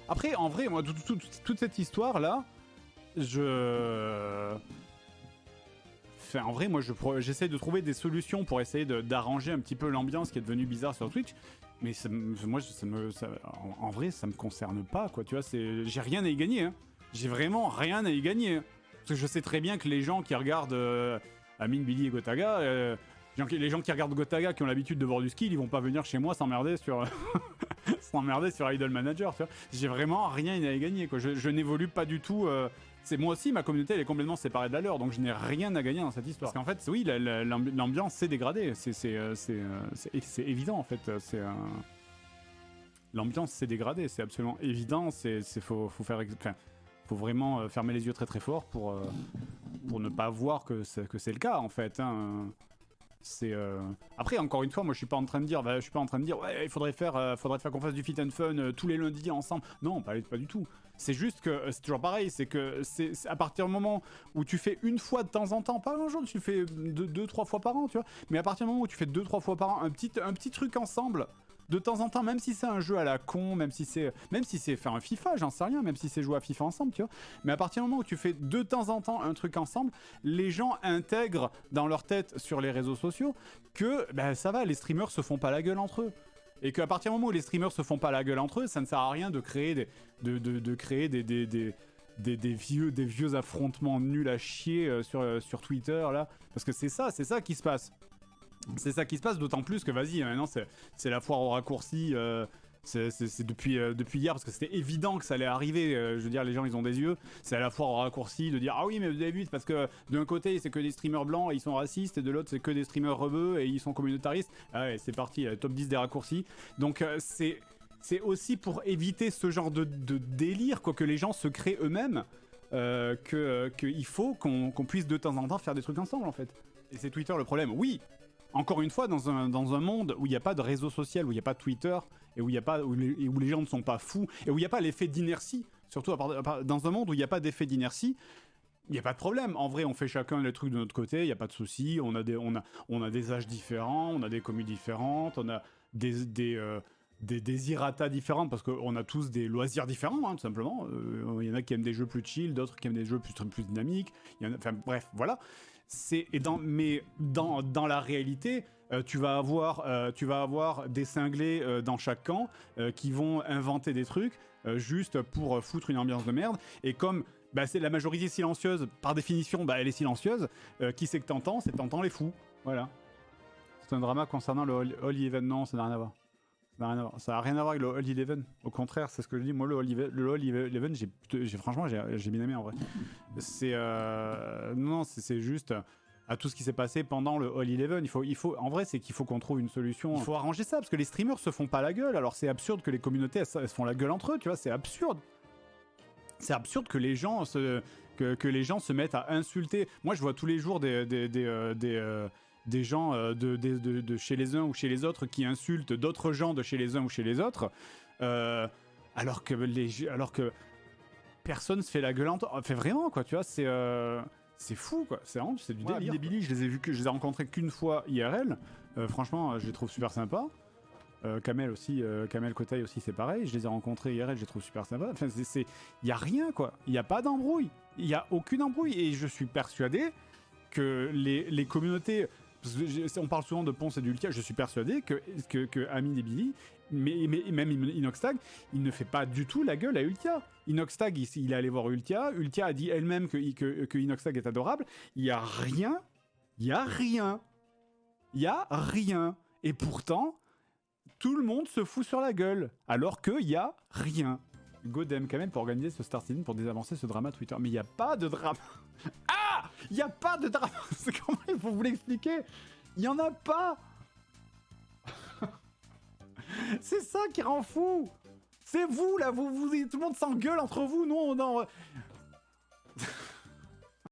Après, en vrai, moi, toute cette histoire-là, Enfin, en vrai, moi, j'essaie de trouver des solutions pour essayer d'arranger un petit peu l'ambiance qui est devenue bizarre sur Twitch. Mais en vrai, ça me concerne pas, quoi. Tu vois, j'ai rien à y gagner. Hein. J'ai vraiment rien à y gagner. Hein. Parce que je sais très bien que les gens qui regardent Amine, Billy et Gotaga, les gens qui regardent Gotaga, qui ont l'habitude de voir du skill, ils vont pas venir chez moi s'emmerder sur Idol Manager. Tu vois, j'ai vraiment rien à y gagner, quoi. Je n'évolue pas du tout. C'est moi aussi, ma communauté elle est complètement séparée de la leur, donc je n'ai rien à gagner dans cette histoire. Parce qu'en fait, oui, l'ambiance s'est dégradée, c'est évident en fait. L'ambiance s'est dégradée, c'est absolument évident. Faut vraiment fermer les yeux très très fort pour ne pas voir que c'est le cas en fait. Hein. Après, encore une fois, moi je suis pas en train de dire ouais, il faudrait faire qu'on fasse du fit and fun tous les lundis ensemble. Non, pas du tout. C'est juste que c'est toujours pareil, c'est que c'est à partir du moment où tu fais une fois de temps en temps, pas un jour, tu fais 2-3 fois par an, tu vois. Mais à partir du moment où tu fais 2-3 fois par an un petit truc ensemble. De temps en temps, même si c'est un jeu à la con, même si c'est faire un FIFA, j'en sais rien, même si c'est jouer à FIFA ensemble, tu vois. Mais à partir du moment où tu fais de temps en temps un truc ensemble, les gens intègrent dans leur tête sur les réseaux sociaux que ça va, les streamers se font pas la gueule entre eux. Et qu'à partir du moment où les streamers se font pas la gueule entre eux, ça ne sert à rien de créer des vieux affrontements nuls à chier sur Twitter là, parce que c'est ça qui se passe. C'est ça qui se passe, d'autant plus que vas-y, maintenant c'est la foire au raccourci. C'est depuis hier, parce que c'était évident que ça allait arriver. Je veux dire, les gens ils ont des yeux. C'est à la foire au raccourci de dire ah oui, mais vous avez vu, c'est parce que d'un côté c'est que des streamers blancs et ils sont racistes, et de l'autre c'est que des streamers rebeux et ils sont communautaristes. Ah ouais, c'est parti, top 10 des raccourcis. Donc c'est aussi pour éviter ce genre de délire, quoi, que les gens se créent eux-mêmes, qu'il faut qu'on puisse de temps en temps faire des trucs ensemble en fait. Et c'est Twitter le problème. Oui. Encore une fois, dans un monde où il n'y a pas de réseau social, où il n'y a pas de Twitter, et où les gens ne sont pas fous, et où il n'y a pas l'effet d'inertie, surtout dans un monde où il n'y a pas d'effet d'inertie, il n'y a pas de problème. En vrai, on fait chacun les trucs de notre côté, il n'y a pas de souci. On a des âges différents, on a des communes différentes, on a des désirata différents, parce qu'on a tous des loisirs différents, hein, tout simplement. Il y en a qui aiment des jeux plus chill, d'autres qui aiment des jeux plus dynamiques. Enfin bref, voilà. Mais dans la réalité, tu vas avoir des cinglés dans chaque camp qui vont inventer des trucs juste pour foutre une ambiance de merde. Et comme c'est la majorité silencieuse, par définition, elle est silencieuse, qui c'est que t'entends? C'est t'entends les fous. Voilà. C'est un drama concernant le Holy Event. Non, ça n'a rien à voir. Ça n'a rien à voir avec le Holy Eleven. Au contraire, c'est ce que je dis. Moi, le Holy Eleven, franchement, j'ai bien aimé en vrai. C'est juste à tout ce qui s'est passé pendant le Holy Eleven. En vrai, c'est qu'il faut qu'on trouve une solution. Il faut arranger ça, parce que les streamers se font pas la gueule. Alors c'est absurde que les communautés elles se font la gueule entre eux, tu vois. C'est absurde. C'est absurde que les gens se mettent à insulter. Moi, je vois tous les jours des gens de chez les uns ou chez les autres qui insultent d'autres gens de chez les uns ou chez les autres, alors que personne se fait la gueule fait vraiment, quoi, tu vois, c'est fou, quoi, c'est du délire. Les Billy, je les ai rencontrés qu'une fois IRL, franchement, je les trouve super sympas. Kamel aussi, Kamel Kotai aussi, c'est pareil, je les ai rencontrés IRL, je les trouve super sympas. Enfin, y a rien, quoi, y a pas d'embrouille, y a aucune embrouille, et je suis persuadé que les communautés... Parce que on parle souvent de Ponce et d'Ultia, je suis persuadé que Amine et Billy, mais même Inoxtag, il ne fait pas du tout la gueule à Ultia. Inoxtag, il est allé voir Ultia. Ultia a dit elle-même que Inoxtag est adorable. Il y a rien. Et pourtant, tout le monde se fout sur la gueule, alors qu'il y a rien. Godem Kamel pour organiser ce Star Citizen pour désamorcer ce drama Twitter. Mais il n'y a pas de drama. Ah, il n'y a pas de drama. C'est comment il faut vous l'expliquer? Il n'y en a pas. C'est ça qui rend fou. C'est vous là, tout le monde s'engueule entre vous. Nous,